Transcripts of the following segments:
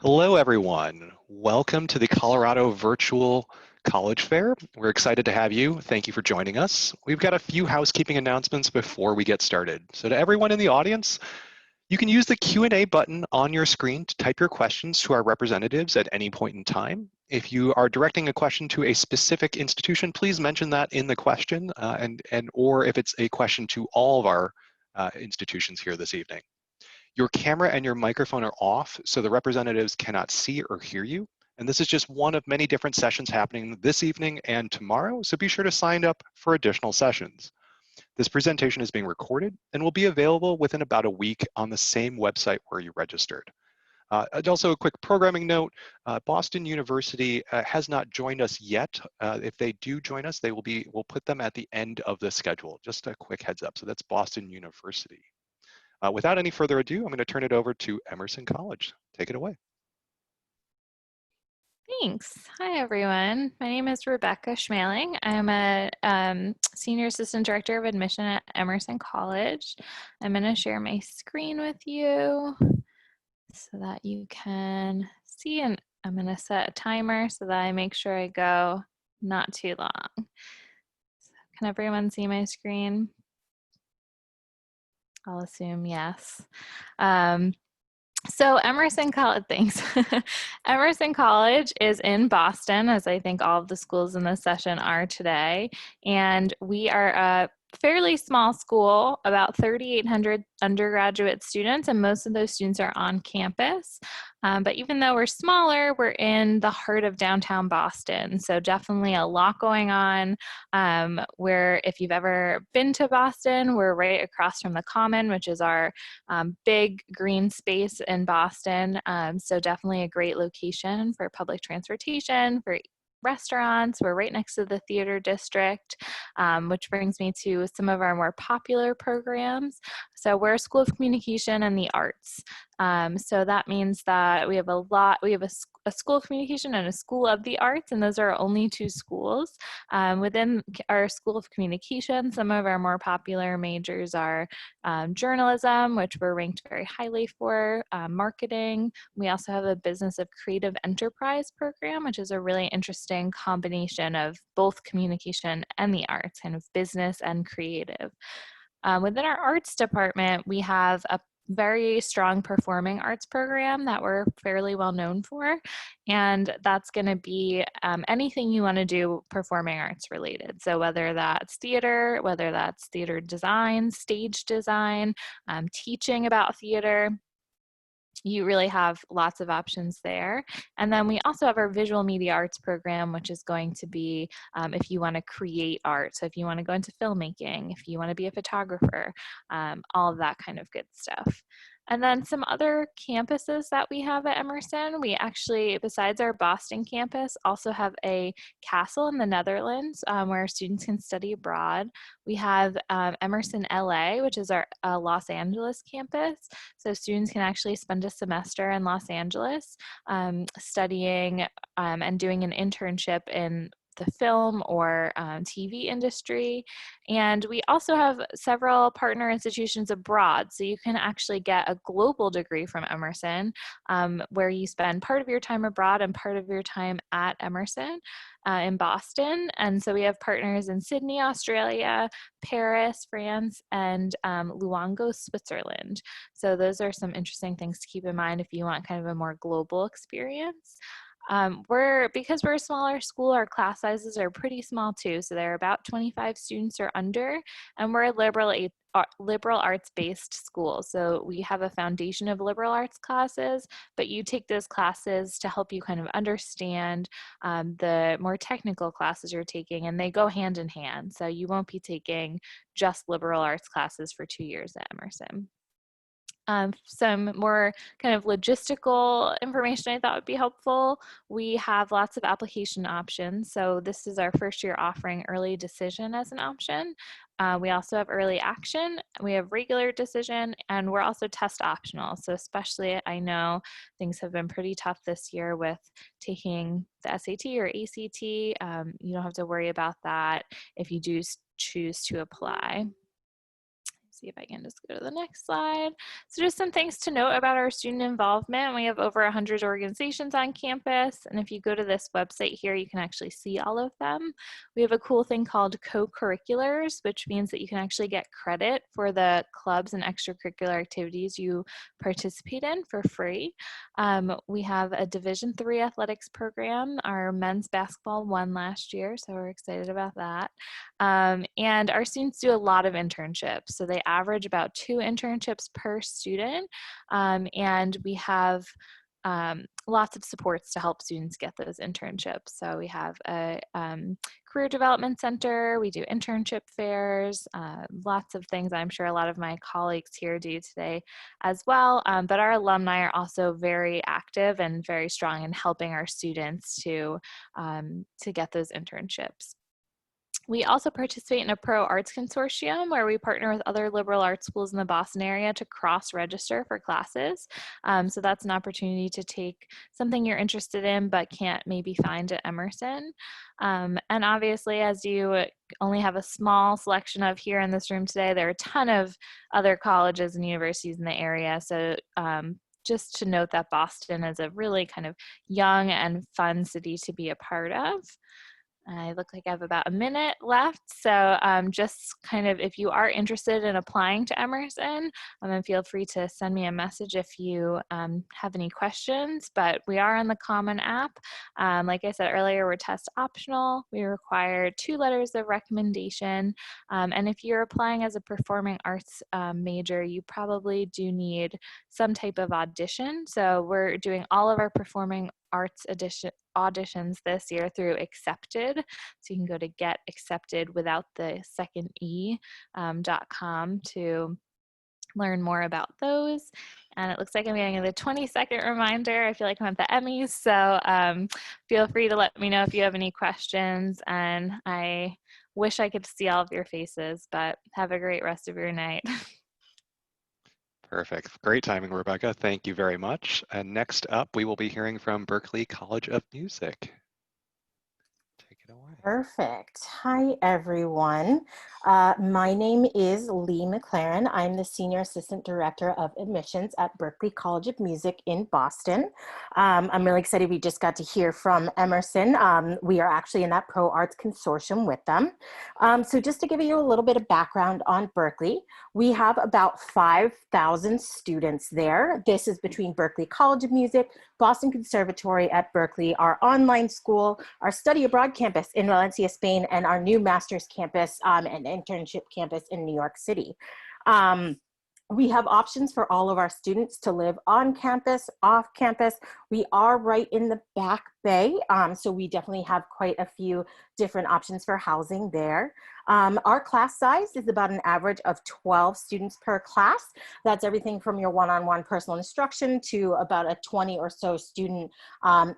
Hello, everyone. Welcome to the Colorado Virtual College Fair. We're excited to have you. Thank you for joining us. We've got a few housekeeping announcements before we get started. So to everyone in the audience, you can use the Q&A button on your screen to type your questions to our representatives at any point in time. If you are directing a question to a specific institution, please mention that in the question, or if it's a question to all of our institutions here this evening. Your camera and your microphone are off, so the representatives cannot see or hear you. And this is just one of many different sessions happening this evening and tomorrow, so be sure to sign up for additional sessions. This presentation is being recorded and will be available within about a week on the same website where you registered. Also a quick programming note, Boston University has not joined us yet. If they do join us, we'll put them at the end of the schedule. Just a quick heads up, so that's Boston University. Without any further ado, I'm going to turn it over to Emerson College. Take it away. Thanks. Hi, everyone. My name is Rebecca Schmaling. I'm a Senior Assistant Director of Admission at Emerson College. I'm going to share my screen with you so that you can see, and I'm going to set a timer so that I make sure I go not too long. So can everyone see my screen? I'll assume yes. So Emerson College, thanks. Emerson College is in Boston, as I think all of the schools in this session are today. And we are a fairly small school, about 3,800 undergraduate students, and most of those students are on campus. But even though we're smaller, we're in the heart of downtown Boston. So definitely a lot going on. Where if you've ever been to Boston, we're right across from the Common, which is our big green space in Boston. So definitely a great location for public transportation, for restaurants. We're right next to the theater district, which brings me to some of our more popular programs. So we're a school of communication and the arts. So that means that we have a school of communication and a school of the arts, and those are only two schools. Within our school of communication, some of our more popular majors are journalism, which we're ranked very highly for, marketing. We also have a business of creative enterprise program, which is a really interesting combination of both communication and the arts, kind of business and creative. Within our arts department, we have a very strong performing arts program that we're fairly well known for, and that's going to be anything you want to do performing arts related. So whether that's theater, whether that's theater design, stage design, teaching about theater, you really have lots of options there. And then we also have our visual media arts program, which is going to be if you want to create art. So if you want to go into filmmaking, if you want to be a photographer, all of that kind of good stuff. And then some other campuses that we have at Emerson, we actually, besides our Boston campus, also have a castle in the Netherlands where students can study abroad. We have Emerson LA, which is our Los Angeles campus. So students can actually spend a semester in Los Angeles studying and doing an internship in the film or TV industry. And we also have several partner institutions abroad. So you can actually get a global degree from Emerson where you spend part of your time abroad and part of your time at Emerson in Boston. And so we have partners in Sydney, Australia, Paris, France, and Luango, Switzerland. So those are some interesting things to keep in mind if you want kind of a more global experience. Because we're a smaller school, our class sizes are pretty small too. So they're about 25 students or under, and we're a liberal arts-based school. So we have a foundation of liberal arts classes, but you take those classes to help you kind of understand the more technical classes you're taking, and they go hand in hand. So you won't be taking just liberal arts classes for 2 years at Emerson. Some more kind of logistical information I thought would be helpful. We have lots of application options. So this is our first year offering early decision as an option. We also have early action, we have regular decision, and we're also test optional. So especially, I know things have been pretty tough this year with taking the SAT or ACT. You don't have to worry about that if you do choose to apply. see if I can just go to the next slide. So just some things to note about our student involvement. We have over 100 organizations on campus, and if you go to this website here, you can actually see all of them. We have a cool thing called co-curriculars, which means that you can actually get credit for the clubs and extracurricular activities you participate in for free. We have a Division III athletics program. Our men's basketball won last year, so we're excited about that. And our students do a lot of internships. So they average about 2 internships per student. And we have lots of supports to help students get those internships. So we have a career development center, we do internship fairs, lots of things I'm sure a lot of my colleagues here do today as well. But our alumni are also very active and very strong in helping our students to get those internships. We also participate in a pro arts consortium where we partner with other liberal arts schools in the Boston area to cross-register for classes. So that's an opportunity to take something you're interested in but can't maybe find at Emerson. And obviously, as you only have a small selection of here in this room today, there are a ton of other colleges and universities in the area. So just to note that Boston is a really kind of young and fun city to be a part of. I look like I have about a minute left, so just kind of if you are interested in applying to Emerson, feel free to send me a message if you have any questions, but we are on the Common App. Like I said earlier, we're test optional. We require 2 letters of recommendation, and if you're applying as a performing arts major, you probably do need some type of audition. So we're doing all of our performing arts auditions this year through Accepted. So you can go to Get Accepted without the second .com to learn more about those. And it looks like I'm getting the 20-second reminder. I feel like I'm at the Emmys, so feel free to let me know if you have any questions. And I wish I could see all of your faces, but have a great rest of your night. Perfect. Great timing, Rebecca. Thank you very much. And next up, we will be hearing from Berklee College of Music. Take it away. Perfect. Hi, everyone. My name is Lee McLaren. I'm the Senior Assistant Director of Admissions at Berklee College of Music in Boston. I'm really excited we just got to hear from Emerson. We are actually in that Pro Arts Consortium with them. So just to give you a little bit of background on Berklee, we have about 5,000 students there. This is between Berklee College of Music, Boston Conservatory at Berklee, our online school, our study abroad campus in Valencia, Spain, and our new master's campus and internship campus in New York City. We have options for all of our students to live on campus, off campus. We are right in the Back Bay, so we definitely have quite a few different options for housing there. Our class size is about an average of 12 students per class. That's everything from your one-on-one personal instruction to about a 20 or so student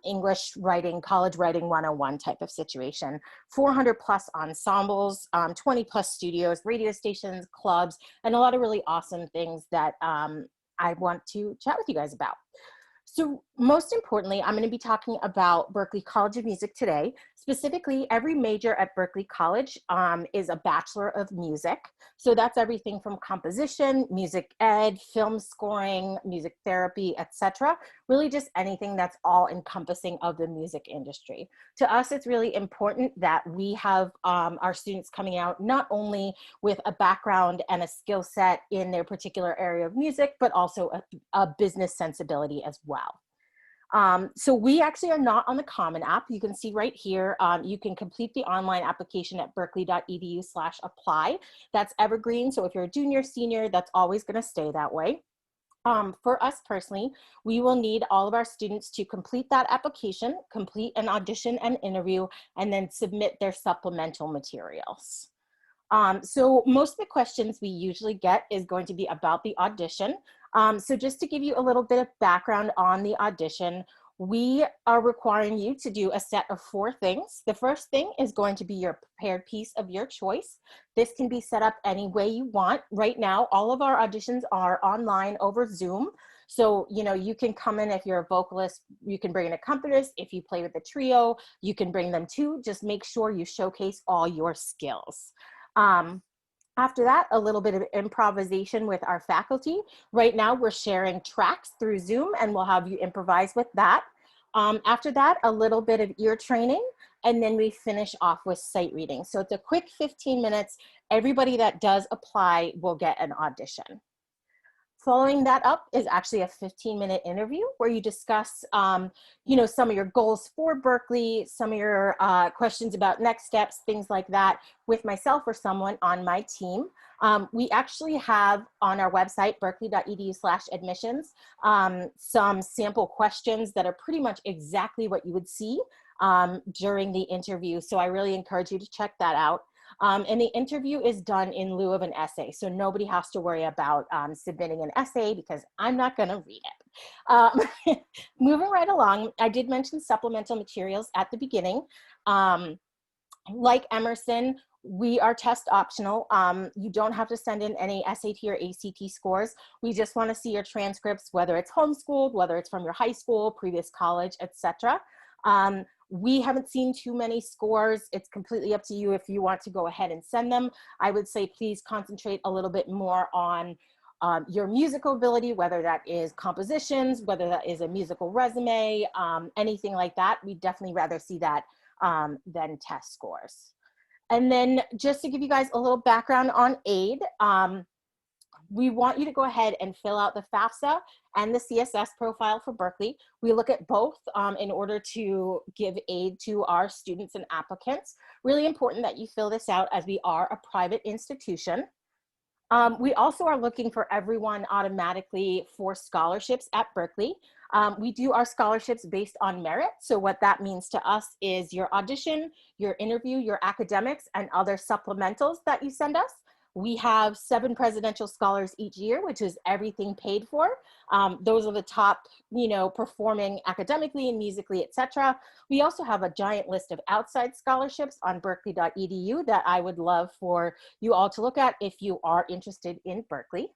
English writing, college writing 101 type of situation. 400 plus ensembles, 20 plus studios, radio stations, clubs, and a lot of really awesome things that I want to chat with you guys about. So most importantly, I'm going to be talking about Berklee College of Music today. Specifically, every major at Berklee College is a Bachelor of Music. So that's everything from composition, music ed, film scoring, music therapy, etc. Really just anything that's all encompassing of the music industry. To us, it's really important that we have our students coming out not only with a background and a skill set in their particular area of music, but also a business sensibility as well. So we actually are not on the Common App. You can see right here, you can complete the online application at berklee.edu/apply. That's evergreen. So if you're a junior, senior, that's always going to stay that way. For us personally, we will need all of our students to complete that application, complete an audition and interview, and then submit their supplemental materials. So most of the questions we usually get is going to be about the audition. So just to give you a little bit of background on the audition, we are requiring you to do a set of 4 things. The first thing is going to be your prepared piece of your choice. This can be set up any way you want. Right now, all of our auditions are online over Zoom. So, you know, you can come in if you're a vocalist, you can bring an accompanist. If you play with a trio, you can bring them too. Just make sure you showcase all your skills. After that, a little bit of improvisation with our faculty. Right now, we're sharing tracks through Zoom, and we'll have you improvise with that. After that, a little bit of ear training, and then we finish off with sight reading. So it's a quick 15 minutes. Everybody that does apply will get an audition. Following that up is actually a 15-minute interview where you discuss, you know, some of your goals for Berklee, some of your questions about next steps, things like that, with myself or someone on my team. We actually have on our website, berklee.edu/admissions, some sample questions that are pretty much exactly what you would see during the interview. So I really encourage you to check that out. And the interview is done in lieu of an essay. So nobody has to worry about submitting an essay because I'm not gonna read it. Moving right along, I did mention supplemental materials at the beginning. Like Emerson, we are test optional. You don't have to send in any SAT or ACT scores. We just wanna see your transcripts, whether it's homeschooled, whether it's from your high school, previous college, etc. We haven't seen too many scores. It's completely up to you if you want to go ahead and send them. I would say please concentrate a little bit more on your musical ability, whether that is compositions, whether that is a musical resume, anything like that. We'd definitely rather see that than test scores. And then just to give you guys a little background on aid, we want you to go ahead and fill out the FAFSA and the CSS profile for Berklee. We look at both in order to give aid to our students and applicants. Really important that you fill this out as we are a private institution. We also are looking for everyone automatically for scholarships at Berklee. We do our scholarships based on merit. So what that means to us is your audition, your interview, your academics, and other supplementals that you send us. We have 7 presidential scholars each year, which is everything paid for. Those are the top, you know, performing academically and musically, etc. We also have a giant list of outside scholarships on berklee.edu that I would love for you all to look at if you are interested in Berklee.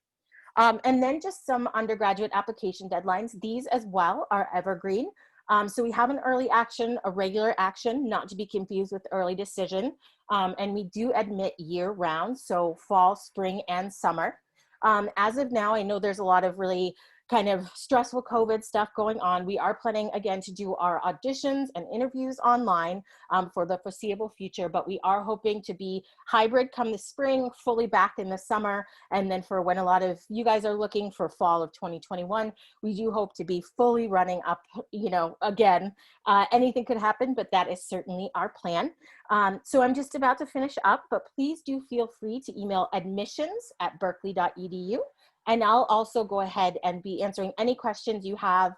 And then just some undergraduate application deadlines. These as well are evergreen. So we have an early action, a regular action, not to be confused with early decision. And we do admit year round, so fall, spring, and summer. As of now, I know there's a lot of really kind of stressful COVID stuff going on. We are planning again to do our auditions and interviews online for the foreseeable future, but we are hoping to be hybrid come the spring, fully back in the summer. And then for when a lot of you guys are looking for fall of 2021, we do hope to be fully running up, you know, again, anything could happen, but that is certainly our plan. So I'm just about to finish up, but please do feel free to email admissions@berklee.edu. And I'll also go ahead and be answering any questions you have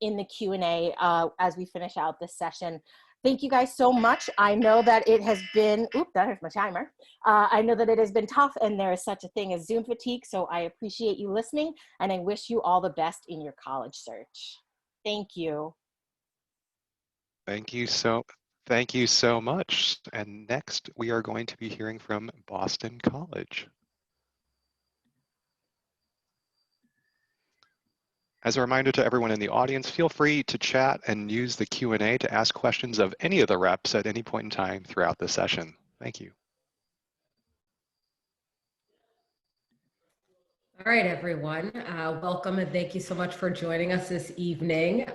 in the Q&A as we finish out this session. Thank you guys so much. I know that it has been, oops, that is my timer. I know that it has been tough and there is such a thing as Zoom fatigue, so I appreciate you listening and I wish you all the best in your college search. Thank you. Thank you so much. And next, we are going to be hearing from Boston College. As a reminder to everyone in the audience, feel free to chat and use the Q&A to ask questions of any of the reps at any point in time throughout the session. Thank you. All right, everyone. Welcome and thank you so much for joining us this evening.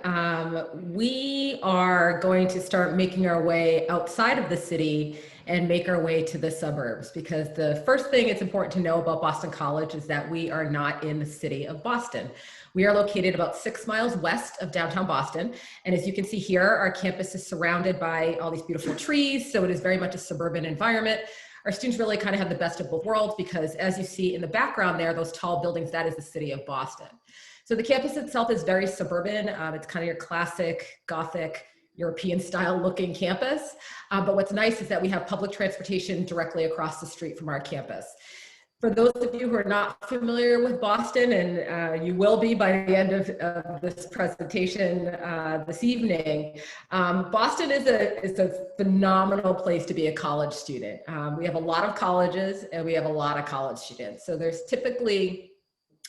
We are going to start making our way outside of the city and make our way to the suburbs, because the first thing it's important to know about Boston College is that we are not in the city of Boston. We are located about 6 miles west of downtown Boston. And as you can see here, our campus is surrounded by all these beautiful trees. So it is very much a suburban environment. Our students really kind of have the best of both worlds, because as you see in the background there, those tall buildings, that is the city of Boston. So the campus itself is very suburban. It's kind of your classic Gothic European style looking campus. But what's nice is that we have public transportation directly across the street from our campus. For those of you who are not familiar with Boston, and you will be by the end of this presentation this evening, Boston is a phenomenal place to be a college student. We have a lot of colleges and we have a lot of college students. So there's typically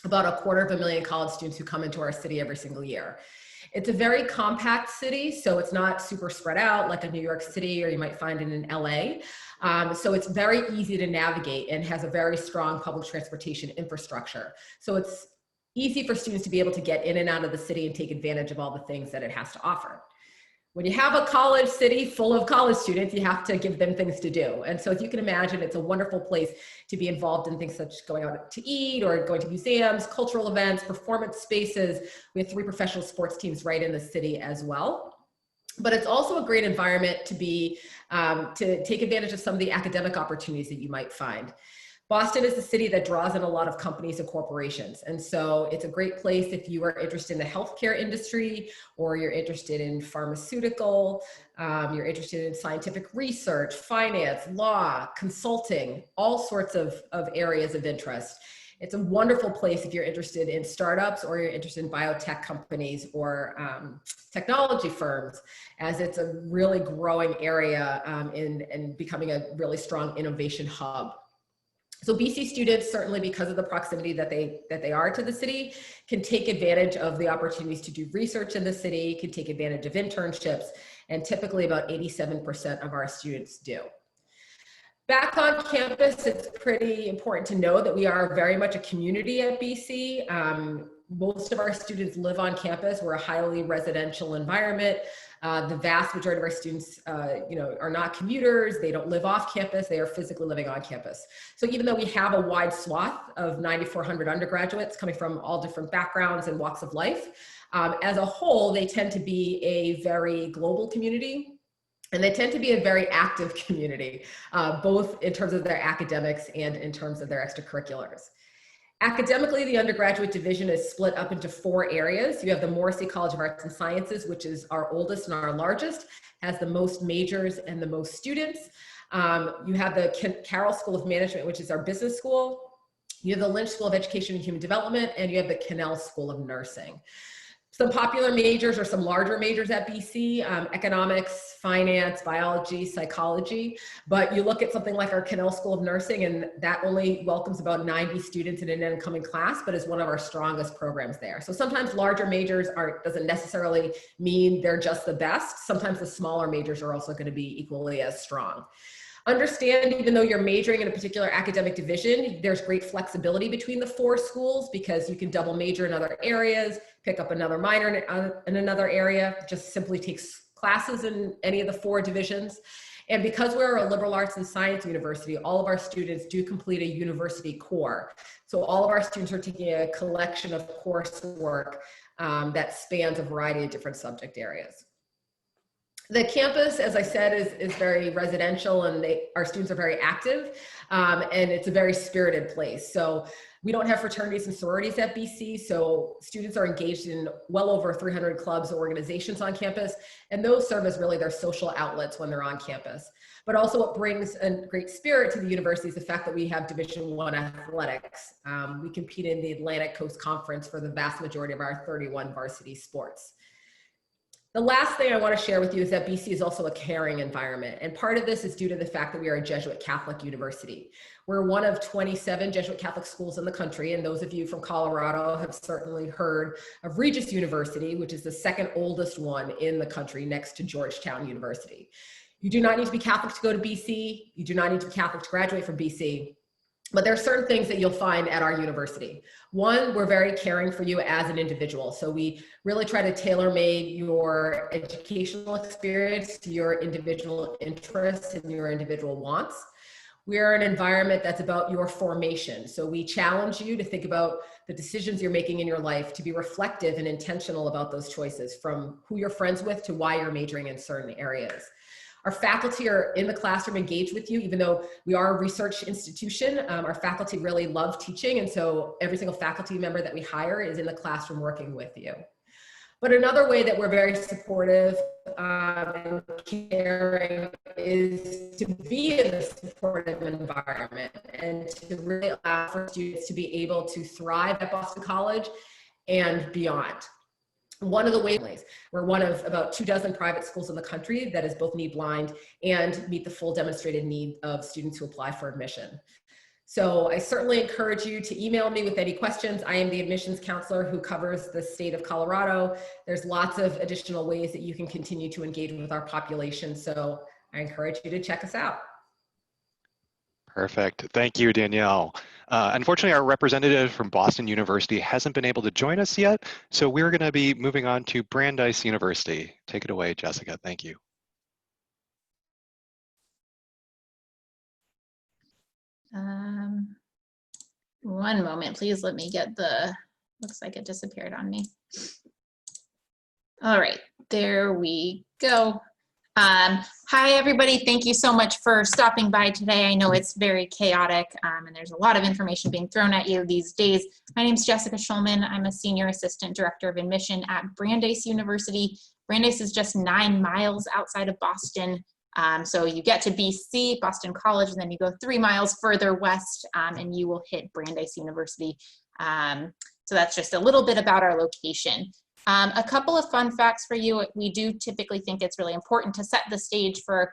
about 250,000 college students who come into our city every single year. It's a very compact city, so it's not super spread out like a New York City or you might find in LA. So it's very easy to navigate and has a very strong public transportation infrastructure. So it's easy for students to be able to get in and out of the city and take advantage of all the things that it has to offer. When you have a college city full of college students, you have to give them things to do. And so as you can imagine, it's a wonderful place to be involved in things such as going out to eat or going to museums, cultural events, performance spaces. We have 3 professional sports teams right in the city as well. But it's also a great environment to be, to take advantage of some of the academic opportunities that you might find. Boston is a city that draws in a lot of companies and corporations. And so it's a great place if you are interested in the healthcare industry, or you're interested in pharmaceutical, you're interested in scientific research, finance, law, consulting, all sorts of areas of interest. It's a wonderful place if you're interested in startups or you're interested in biotech companies or technology firms, as it's a really growing area and becoming a really strong innovation hub. So BC students, certainly because of the proximity that they are to the city, can take advantage of the opportunities to do research in the city, can take advantage of internships, and typically about 87% of our students do. Back on campus, it's pretty important to know that we are very much a community at BC. Most of our students live on campus. We're a highly residential environment. The vast majority of our students, are not commuters. They don't live off campus. They are physically living on campus. So even though we have a wide swath of 9,400 undergraduates coming from all different backgrounds and walks of life, as a whole, they tend to be a very global community. And they tend to be a very active community, both in terms of their academics and in terms of their extracurriculars. Academically, the undergraduate division is split up into 4 areas. You have the Morrissey College of Arts and Sciences, which is our oldest and our largest, has the most majors and the most students. You have the Carroll School of Management, which is our business school. You have the Lynch School of Education and Human Development, and you have the Cannell School of Nursing. Some popular majors or some larger majors at BC, economics, finance, biology, psychology. But you look at something like our Cannell School of Nursing, and that only welcomes about 90 students in an incoming class, but is one of our strongest programs there. So sometimes larger majors doesn't necessarily mean they're just the best. Sometimes the smaller majors are also going to be equally as strong. Understand, even though you're majoring in a particular academic division, there's great flexibility between the 4 schools because you can double major in other areas, pick up another minor in another area, just simply takes classes in any of the 4 divisions. And because we're a liberal arts and science university, all of our students do complete a university core. So all of our students are taking a collection of coursework that spans a variety of different subject areas. The campus, as I said, is very residential, and our students are very active, and it's a very spirited place. So we don't have fraternities and sororities at BC, so students are engaged in well over 300 clubs or organizations on campus, and those serve as really their social outlets when they're on campus. But also what brings a great spirit to the university is the fact that we have Division I athletics. We compete in the Atlantic Coast Conference for the vast majority of our 31 varsity sports. The last thing I want to share with you is that BC is also a caring environment. And part of this is due to the fact that we are a Jesuit Catholic university. We're one of 27 Jesuit Catholic schools in the country. And those of you from Colorado have certainly heard of Regis University, which is the 2nd oldest one in the country next to Georgetown University. You do not need to be Catholic to go to BC. You do not need to be Catholic to graduate from BC. But there are certain things that you'll find at our university. One, we're very caring for you as an individual. So we really try to tailor-make your educational experience to your individual interests and your individual wants. We are an environment that's about your formation. So we challenge you to think about the decisions you're making in your life, to be reflective and intentional about those choices, from who you're friends with to why you're majoring in certain areas. Our faculty are in the classroom engaged with you, even though we are a research institution. Our faculty really love teaching, and so every single faculty member that we hire is in the classroom working with you. But another way that we're very supportive and caring is to be in a supportive environment and to really allow for students to be able to thrive at Boston College and beyond. One of the ways, we're one of about 24 private schools in the country that is both need blind and meet the full demonstrated need of students who apply for admission. So I certainly encourage you to email me with any questions. I am the admissions counselor who covers the state of Colorado. There's lots of additional ways that you can continue to engage with our population. So I encourage you to check us out. Perfect. Thank you, Danielle. Unfortunately, our representative from Boston University hasn't been able to join us yet, so we're going to be moving on to Brandeis University. Take it away, Jessica. Thank you. One moment, please. Let me get looks like it disappeared on me. All right, there we go. Hi, everybody. Thank you so much for stopping by today. I know it's very chaotic and there's a lot of information being thrown at you these days. My name is Jessica Schulman. I'm a Senior Assistant Director of Admission at Brandeis University. Brandeis is just 9 miles outside of Boston. So you get to BC, Boston College, and then you go 3 miles further west and you will hit Brandeis University. So that's just a little bit about our location. A couple of fun facts for you. We do typically think it's really important to set the stage for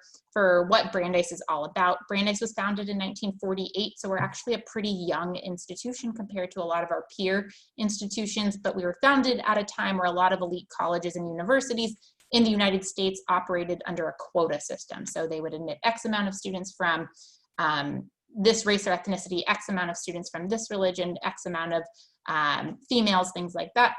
what Brandeis is all about. Brandeis was founded in 1948, so we're actually a pretty young institution compared to a lot of our peer institutions, but we were founded at a time where a lot of elite colleges and universities in the United States operated under a quota system. So they would admit X amount of students from this race or ethnicity, X amount of students from this religion, X amount of females, things like that.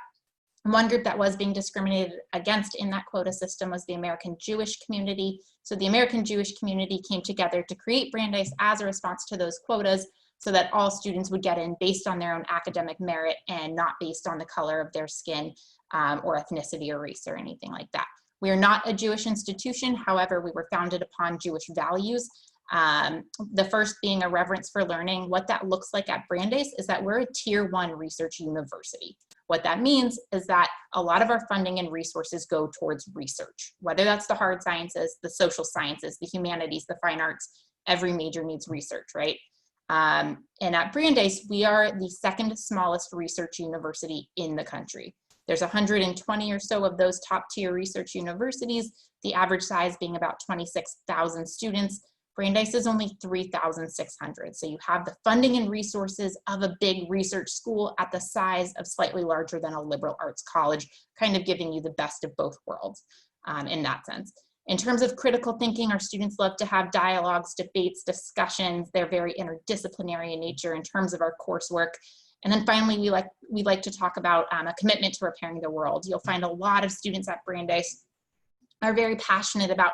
One group that was being discriminated against in that quota system was the American Jewish community. So the American Jewish community came together to create Brandeis as a response to those quotas so that all students would get in based on their own academic merit and not based on the color of their skin or ethnicity or race or anything like that. We are not a Jewish institution. However, we were founded upon Jewish values. The first being a reverence for learning. What that looks like at Brandeis is that we're a Tier 1 research university. What that means is that a lot of our funding and resources go towards research, whether that's the hard sciences, the social sciences, the humanities, the fine arts. Every major needs research, right? And at Brandeis, we are the second smallest research university in the country. There's 120 or so of those top tier research universities, the average size being about 26,000 students. Brandeis is only 3,600. So you have the funding and resources of a big research school at the size of slightly larger than a liberal arts college, kind of giving you the best of both worlds in that sense. In terms of critical thinking, our students love to have dialogues, debates, discussions. They're very interdisciplinary in nature in terms of our coursework. And then finally, we like to talk about a commitment to repairing the world. You'll find a lot of students at Brandeis are very passionate about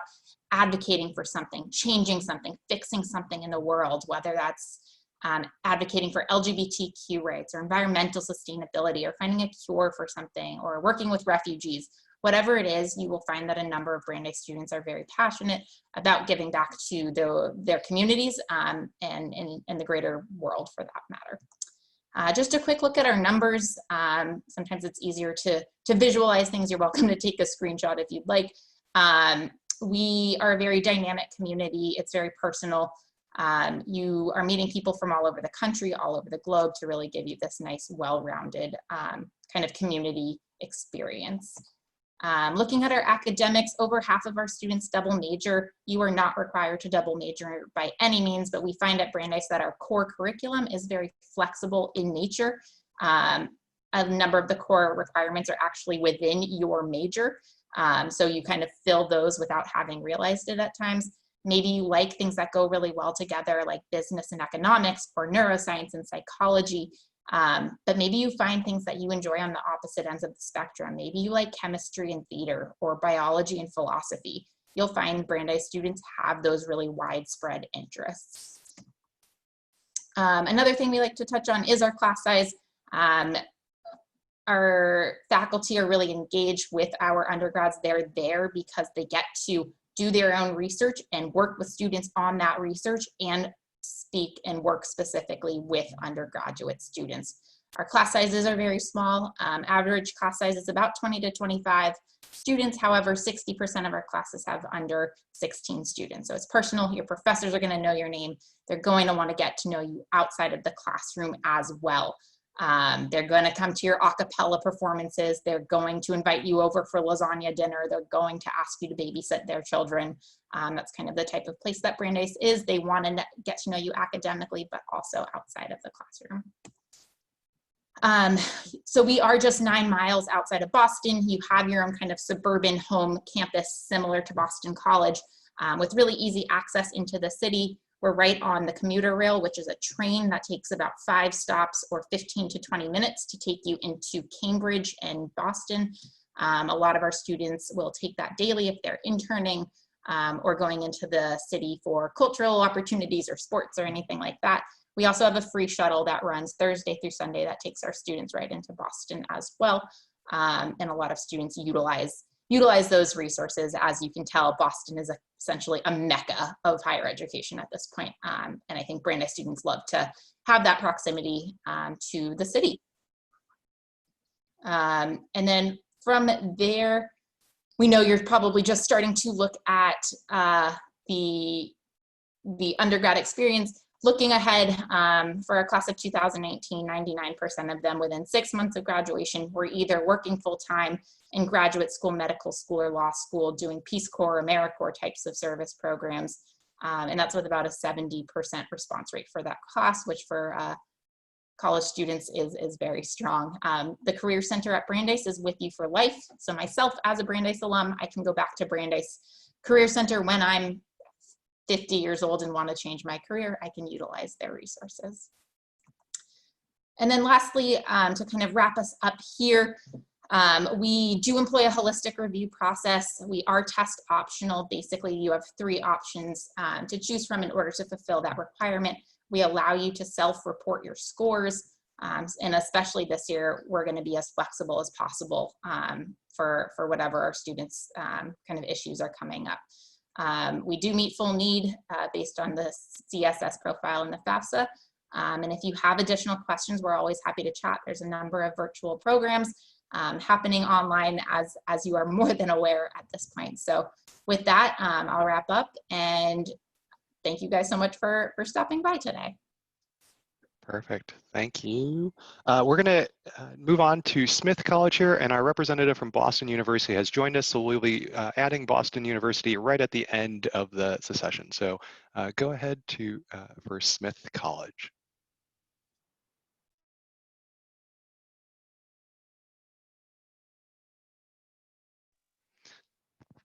advocating for something, changing something, fixing something in the world, whether that's advocating for LGBTQ rights or environmental sustainability or finding a cure for something or working with refugees. Whatever it is, you will find that a number of Brandeis students are very passionate about giving back to their communities and the greater world for that matter. Just a quick look at our numbers. Sometimes it's easier to visualize things. You're welcome to take a screenshot if you'd like. We are a very dynamic community. It's very personal. You are meeting people from all over the country, all over the globe to really give you this nice, well-rounded kind of community experience. Looking at our academics, over half of our students double major. You are not required to double major by any means, but we find at Brandeis that our core curriculum is very flexible in nature. A number of the core requirements are actually within your major. So you kind of fill those without having realized it at times. Maybe you like things that go really well together, like business and economics or neuroscience and psychology. But maybe you find things that you enjoy on the opposite ends of the spectrum. Maybe you like chemistry and theater or biology and philosophy. You'll find Brandeis students have those really widespread interests. Another thing we like to touch on is our class size. Our faculty are really engaged with our undergrads. They're there because they get to do their own research and work with students on that research and speak and work specifically with undergraduate students. Our class sizes are very small. Average class size is about 20 to 25 students. However, 60% of our classes have under 16 students. So it's personal. Your professors are going to know your name. They're going to want to get to know you outside of the classroom as well. They're going to come to your a cappella performances. They're going to invite you over for lasagna dinner. They're going to ask you to babysit their children. That's kind of the type of place that Brandeis is. They want to get to know you academically, but also outside of the classroom. So we are just 9 miles outside of Boston. You have your own kind of suburban home campus similar to Boston College, with really easy access into the city. We're right on the commuter rail, which is a train that takes about 5 stops or 15 to 20 minutes to take you into Cambridge and Boston. A lot of our students will take that daily if they're interning or going into the city for cultural opportunities or sports or anything like that. We also have a free shuttle that runs Thursday through Sunday that takes our students right into Boston as well. And a lot of students utilize those resources. As you can tell, Boston is essentially a mecca of higher education at this point. And I think Brandeis students love to have that proximity to the city. And then from there, we know you're probably just starting to look at the undergrad experience. Looking ahead, for our class of 2018, 99% of them within 6 months of graduation were either working full-time in graduate school, medical school, or law school, doing Peace Corps or AmeriCorps types of service programs. And that's with about a 70% response rate for that class, which for college students is very strong. The Career Center at Brandeis is with you for life. So myself, as a Brandeis alum, I can go back to Brandeis Career Center when I'm 50 years old and want to change my career. I can utilize their resources. And then lastly, to kind of wrap us up here, we do employ a holistic review process. We are test optional. Basically, you have 3 options to choose from in order to fulfill that requirement. We allow you to self-report your scores. And especially this year, we're going to be as flexible as possible for whatever our students' kind of issues are coming up. We do meet full need based on the CSS profile and the FAFSA. And if you have additional questions, we're always happy to chat. There's a number of virtual programs happening online, as you are more than aware at this point. So with that, I'll wrap up, and thank you guys so much for stopping by today. Perfect. Thank you. We're going to move on to Smith College here, and our representative from Boston University has joined us, so we'll be adding Boston University right at the end of the session. So go ahead to for Smith College.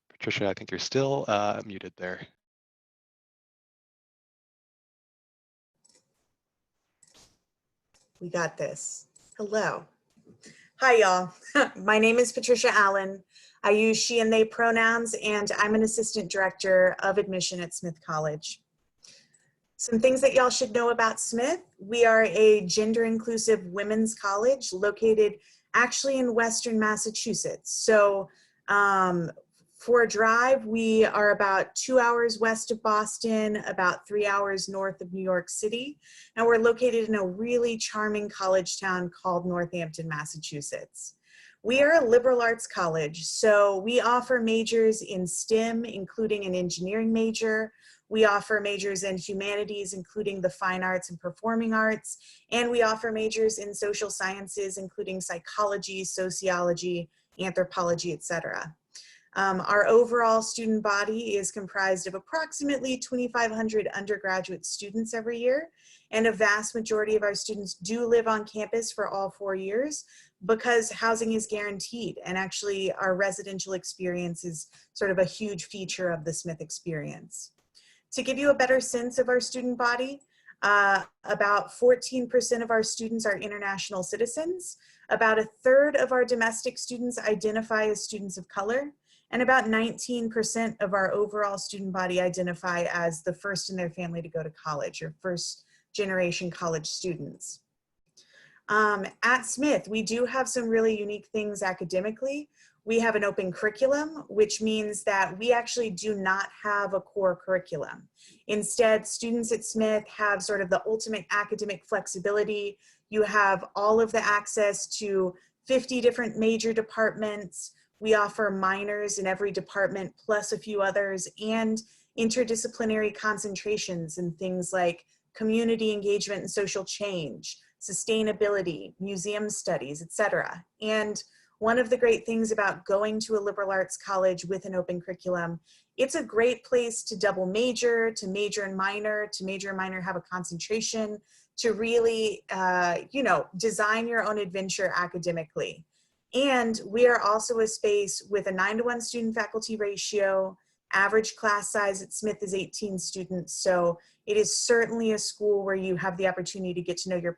Patricia, I think you're still muted there. We got this. Hello. Hi, y'all. My name is Patricia Allen. I use she and they pronouns, and I'm an assistant director of admission at Smith College. Some things that y'all should know about Smith. We are a gender inclusive women's college located actually in Western Massachusetts. So for a drive, we are about 2 hours west of Boston, about 3 hours north of New York City, and we're located in a really charming college town called Northampton, Massachusetts. We are a liberal arts college, so we offer majors in STEM, including an engineering major. We offer majors in humanities, including the fine arts and performing arts, and we offer majors in social sciences, including psychology, sociology, anthropology, etc. Our overall student body is comprised of approximately 2,500 undergraduate students every year, and a vast majority of our students do live on campus for all 4 years because housing is guaranteed, and actually our residential experience is sort of a huge feature of the Smith experience. To give you a better sense of our student body, about 14% of our students are international citizens, about 1/3 of our domestic students identify as students of color, and about 19% of our overall student body identify as the first in their family to go to college, or first generation college students. At Smith, we do have some really unique things academically. We have an open curriculum, which means that we actually do not have a core curriculum. Instead, students at Smith have sort of the ultimate academic flexibility. You have all of the access to 50 different major departments. We offer minors in every department, plus a few others, and interdisciplinary concentrations in things like community engagement and social change, sustainability, museum studies, etc. And one of the great things about going to a liberal arts college with an open curriculum, it's a great place to double major, to major and minor, have a concentration, to really, design your own adventure academically. And we are also a space with a 9-to-1 student faculty ratio. Average class size at Smith is 18 students. So it is certainly a school where you have the opportunity to get to know your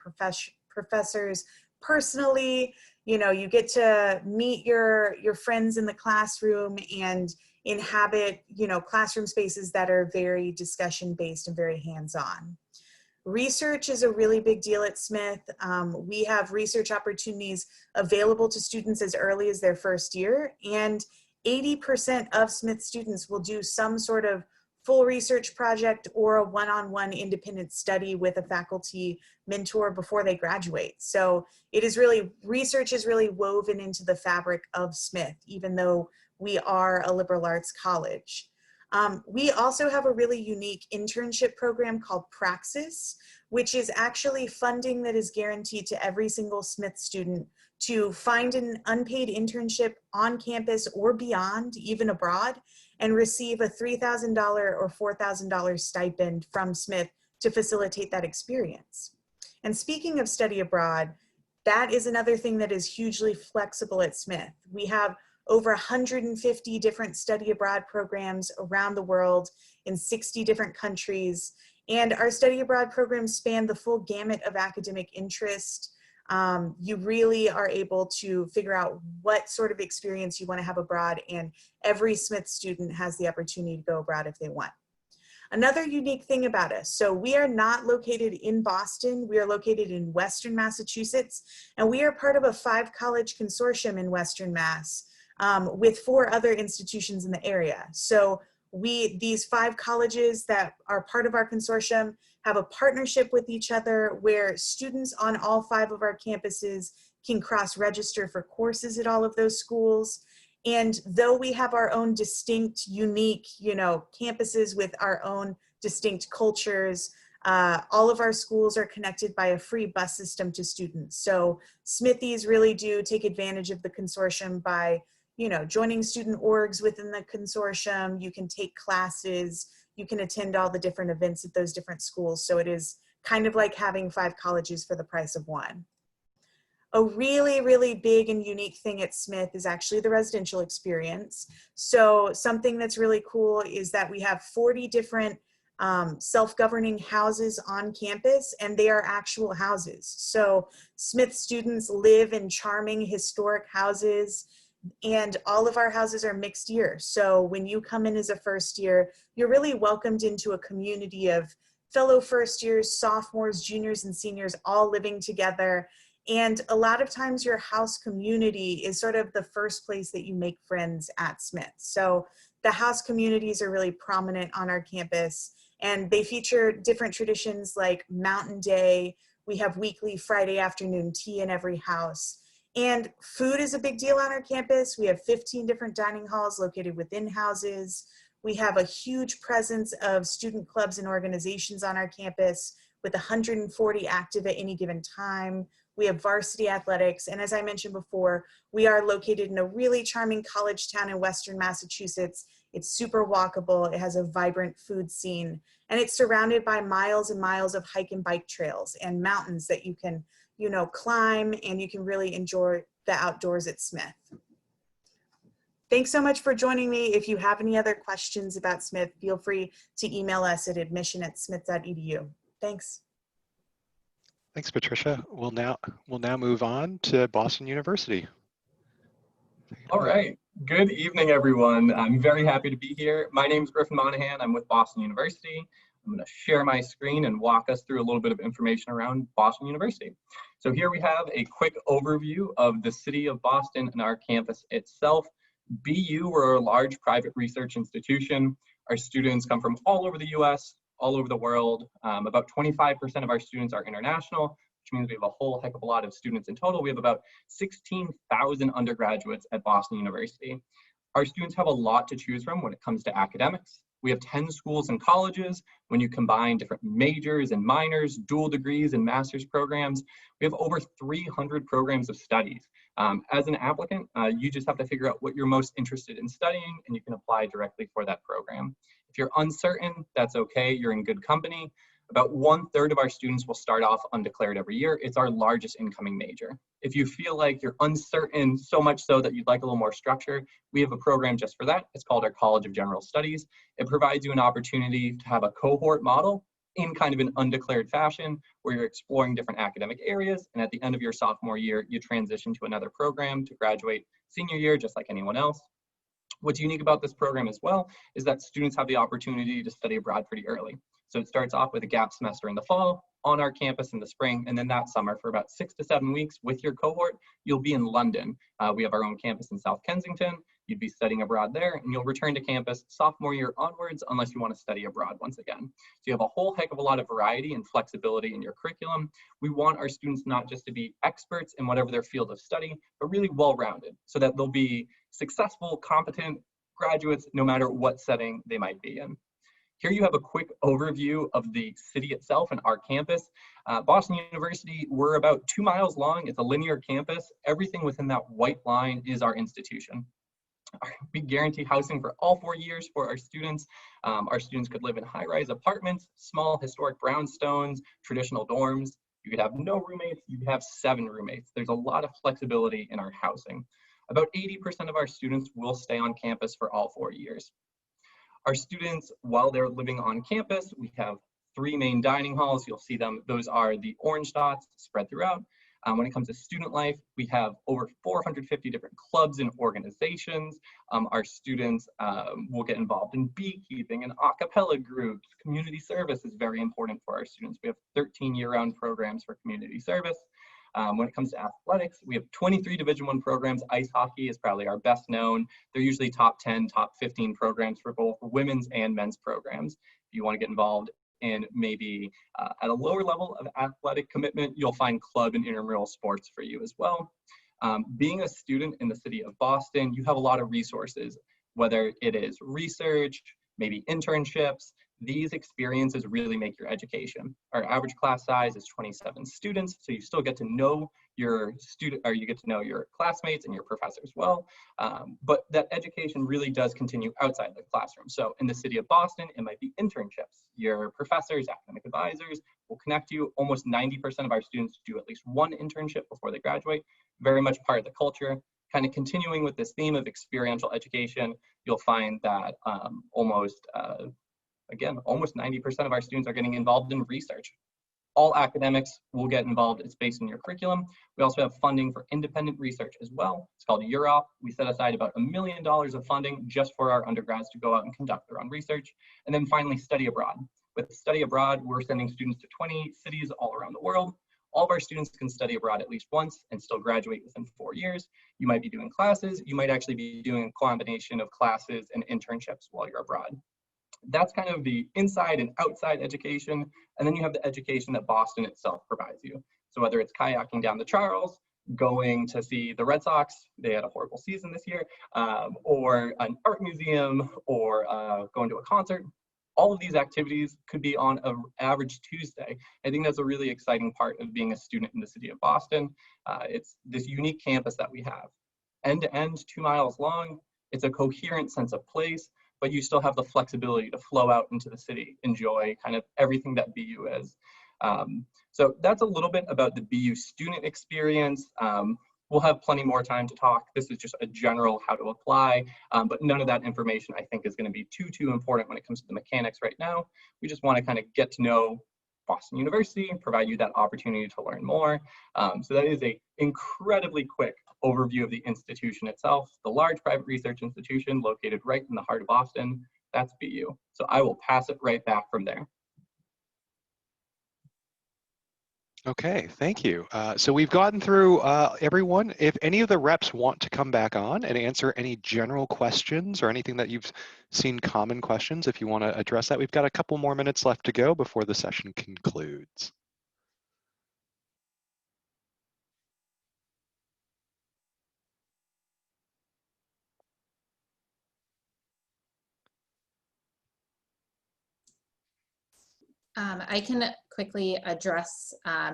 professors personally. You get to meet your friends in the classroom and inhabit, classroom spaces that are very discussion based and very hands-on. Research is a really big deal at Smith. We have research opportunities available to students as early as their first year, and 80% of Smith students will do some sort of full research project or a one-on-one independent study with a faculty mentor before they graduate. So research is really woven into the fabric of Smith, even though we are a liberal arts college. We also have a really unique internship program called Praxis, which is actually funding that is guaranteed to every single Smith student to find an unpaid internship on campus or beyond, even abroad, and receive a $3,000 or $4,000 stipend from Smith to facilitate that experience. And speaking of study abroad, that is another thing that is hugely flexible at Smith. We have over 150 different study abroad programs around the world in 60 different countries. And our study abroad programs span the full gamut of academic interest. You really are able to figure out what sort of experience you want to have abroad, and every Smith student has the opportunity to go abroad if they want. Another unique thing about us, so we are not located in Boston, we are located in Western Massachusetts, and we are part of a 5-college consortium in Western Mass with 4 other institutions in the area. So these 5 colleges that are part of our consortium have a partnership with each other where students on all 5 of our campuses can cross-register for courses at all of those schools. And though we have our own distinct, unique, campuses with our own distinct cultures, all of our schools are connected by a free bus system to students. So Smithies really do take advantage of the consortium by joining student orgs within the consortium. You can take classes, you can attend all the different events at those different schools. So it is kind of like having 5 colleges for the price of 1. A really, really big and unique thing at Smith is actually the residential experience. So something that's really cool is that we have 40 different self-governing houses on campus, and they are actual houses. So Smith students live in charming historic houses, and all of our houses are mixed year. So when you come in as a first year, you're really welcomed into a community of fellow first years, sophomores, juniors, and seniors all living together. And a lot of times your house community is sort of the first place that you make friends at Smith. So the house communities are really prominent on our campus, and they feature different traditions like Mountain Day. We have weekly Friday afternoon tea in every house. And food is a big deal on our campus. We have 15 different dining halls located within houses. We have a huge presence of student clubs and organizations on our campus with 140 active at any given time. We have varsity athletics. And as I mentioned before, we are located in a really charming college town in Western Massachusetts. It's super walkable. It has a vibrant food scene, and it's surrounded by miles and miles of hike and bike trails and mountains that you can climb, and you can really enjoy the outdoors at Smith. Thanks so much for joining me. If you have any other questions about Smith, feel free to email us at admission@smith.edu. Thanks. Thanks, Patricia. We'll now move on to Boston University. All right. Good evening, everyone. I'm very happy to be here. My name is Griffin Monahan. I'm with Boston University. I'm going to share my screen and walk us through a little bit of information around Boston University. So here we have a quick overview of the city of Boston and our campus itself. BU, we're a large private research institution. Our students come from all over the US, all over the world. About 25% of our students are international, which means we have a whole heck of a lot of students in total. We have about 16,000 undergraduates at Boston University. Our students have a lot to choose from when it comes to academics. We have 10 schools and colleges. When you combine different majors and minors, dual degrees and master's programs, we have over 300 programs of studies. As an applicant, you just have to figure out what you're most interested in studying, and you can apply directly for that program. If you're uncertain, that's okay, you're in good company. About 1/3 of our students will start off undeclared every year. It's our largest incoming major. If you feel like you're uncertain so much so that you'd like a little more structure, we have a program just for that. It's called our College of General Studies. It provides you an opportunity to have a cohort model in kind of an undeclared fashion where you're exploring different academic areas. And at the end of your sophomore year, you transition to another program to graduate senior year, just like anyone else. What's unique about this program as well is that students have the opportunity to study abroad pretty early. So it starts off with a gap semester in the fall, on our campus in the spring, and then that summer for about 6 to 7 weeks with your cohort, you'll be in London. We have our own campus in South Kensington. You'd be studying abroad there, and you'll return to campus sophomore year onwards unless you want to study abroad once again. So you have a whole heck of a lot of variety and flexibility in your curriculum. We want our students not just to be experts in whatever their field of study, but really well-rounded so that they'll be successful, competent graduates no matter what setting they might be in. Here you have a quick overview of the city itself and our campus. Boston University, we're about 2 miles long. It's a linear campus. Everything within that white line is our institution. We guarantee housing for all 4 years for our students. Our students could live in high-rise apartments, small historic brownstones, traditional dorms. You could have no roommates, you could have 7 roommates. There's a lot of flexibility in our housing. About 80% of our students will stay on campus for all 4 years. Our students, while they're living on campus, we have 3 main dining halls. You'll see them. Those are the orange dots spread throughout. When it comes to student life, we have over 450 different clubs and organizations. Our students will get involved in beekeeping and a cappella groups. Community service is very important for our students. We have 13 year-round programs for community service. When it comes to athletics, we have 23 Division I programs. Ice hockey is probably our best known. They're usually top 10, top 15 programs for both women's and men's programs. If you want to get involved in maybe at a lower level of athletic commitment, you'll find club and intramural sports for you as well. Being a student in the city of Boston, you have a lot of resources, whether it is research, maybe internships. These experiences really make your education. Our average class size is 27 students, so you still get to know your student, or you get to know your classmates and your professors well, but that education really does continue outside the classroom. So in the city of Boston, it might be internships. Your professors, academic advisors will connect you. Almost 90% of our students do at least 1 internship before they graduate. Very much part of the culture. Kind of continuing with this theme of experiential education, you'll find that again, almost 90% of our students are getting involved in research. All academics will get involved. It's based on your curriculum. We also have funding for independent research as well. It's called UROP. We set aside about $1 million of funding just for our undergrads to go out and conduct their own research. And then finally, study abroad. With study abroad, we're sending students to 20 cities all around the world. All of our students can study abroad at least once and still graduate within 4 years. You might be doing classes. You might actually be doing a combination of classes and internships while you're abroad. That's kind of the inside and outside education. And then you have the education that Boston itself provides you. So whether it's kayaking down the Charles, going to see the Red Sox, they had a horrible season this year, or an art museum, or going to a concert, all of these activities could be on an average Tuesday. I think that's a really exciting part of being a student in the city of Boston. It's this unique campus that we have. End to end, 2 miles long. It's a coherent sense of place, but you still have the flexibility to flow out into the city, enjoy kind of everything that BU is. So that's a little bit about the BU student experience. We'll have plenty more time to talk. This is just a general how to apply, but none of that information I think is going to be too important when it comes to the mechanics right now. We just want to kind of get to know Boston University and provide you that opportunity to learn more. So that is an incredibly quick overview of the institution itself. The large private research institution located right in the heart of Boston, that's BU. So I will pass it right back from there. Okay, thank you. So we've gotten through everyone. If any of the reps want to come back on and answer any general questions or anything that you've seen common questions, if you want to address that, we've got a couple more minutes left to go before the session concludes. I can quickly address,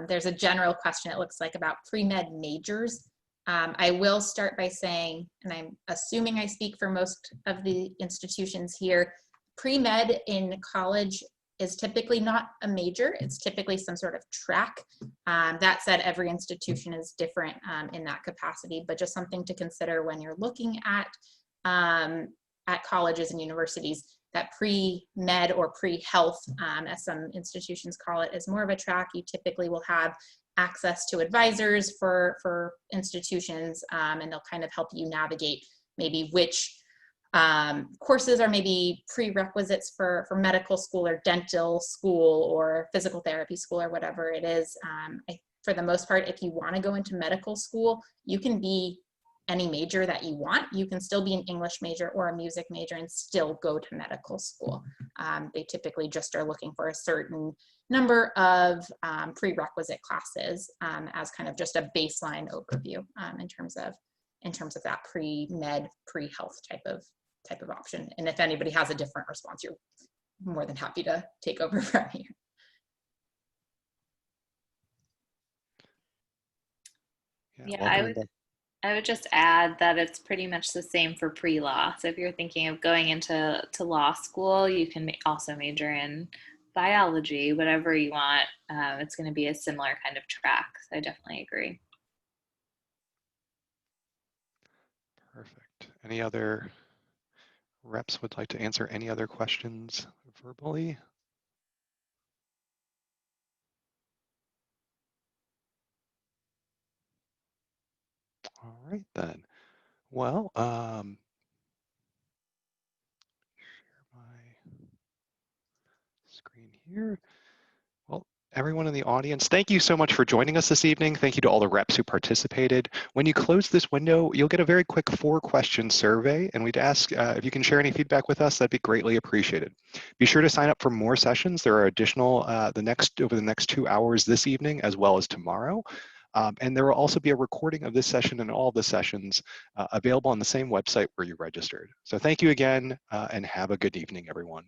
there's a general question, it looks like, about pre-med majors. I will start by saying, and I'm assuming I speak for most of the institutions here, pre-med in college is typically not a major, it's typically some sort of track. That said, every institution is different in that capacity, but just something to consider when you're looking at colleges and universities, that pre-med or pre-health, as some institutions call it, is more of a track. You typically will have access to advisors for institutions, and they'll kind of help you navigate maybe which courses are maybe prerequisites for medical school or dental school or physical therapy school or whatever it is. For the most part, if you want to go into medical school, you can be any major that you want. You can still be an English major or a music major and still go to medical school. They typically just are looking for a certain number of prerequisite classes as kind of just a baseline overview in terms of that pre-med, pre-health type of option. And if anybody has a different response, you're more than happy to take over from here. Yeah, I would just add that it's pretty much the same for pre-law. So if you're thinking of going into law school, you can also major in biology, whatever you want. It's going to be a similar kind of track. So I definitely agree. Perfect. Any other reps would like to answer any other questions verbally? All right then. Well, share my screen here. Well, everyone in the audience, thank you so much for joining us this evening. Thank you to all the reps who participated. When you close this window, you'll get a very quick 4-question survey, and we'd ask if you can share any feedback with us, that'd be greatly appreciated. Be sure to sign up for more sessions. There are additional over the next 2 hours this evening, as well as tomorrow. And there will also be a recording of this session and all the sessions available on the same website where you registered. So thank you again, and have a good evening, everyone.